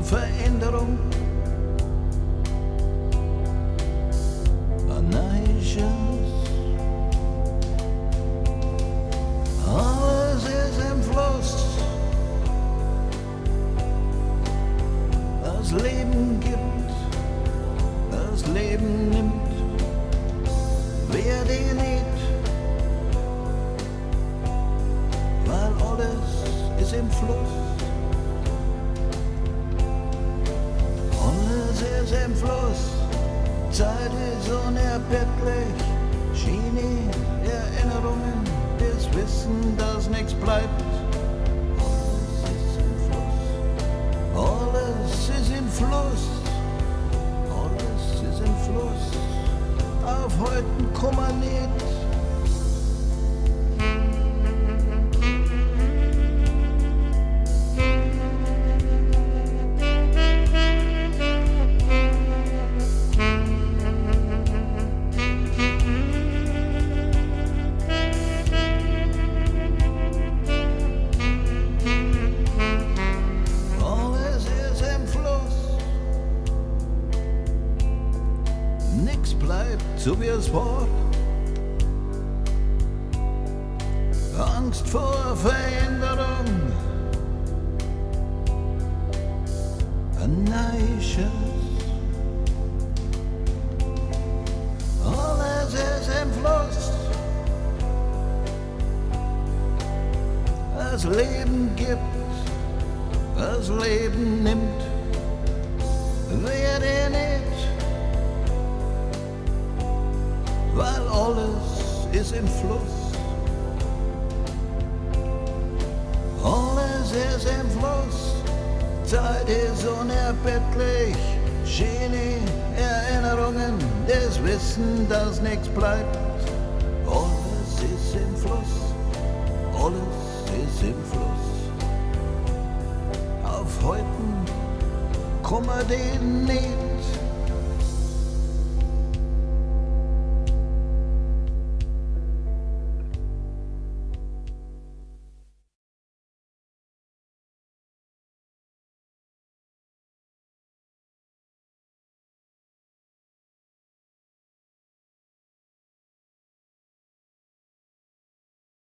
Veränderung. Anarchisches. Alles ist im Fluss. Das Leben gibt, das Leben nimmt. Wer den nicht, weil alles ist im Fluss. Alles ist im Fluss. Zeit ist unerbittlich. Schiene Erinnerungen, das Wissen, dass nichts bleibt. Alles ist im Fluss. Alles ist im Fluss. Alles ist im Fluss. Auf heutigen Kummer nicht. Nix bleibt so wie es war. Angst vor Veränderung. Anarchisches. Alles ist im Fluss. Das Leben gibt, das Leben nimmt. Werde nicht, weil alles ist im Fluss. Alles ist im Fluss. Zeit ist unerbittlich. Schöne Erinnerungen, das Wissen, dass nichts bleibt. Alles ist im Fluss. Alles ist im Fluss. Auf heuten Kummer den nicht.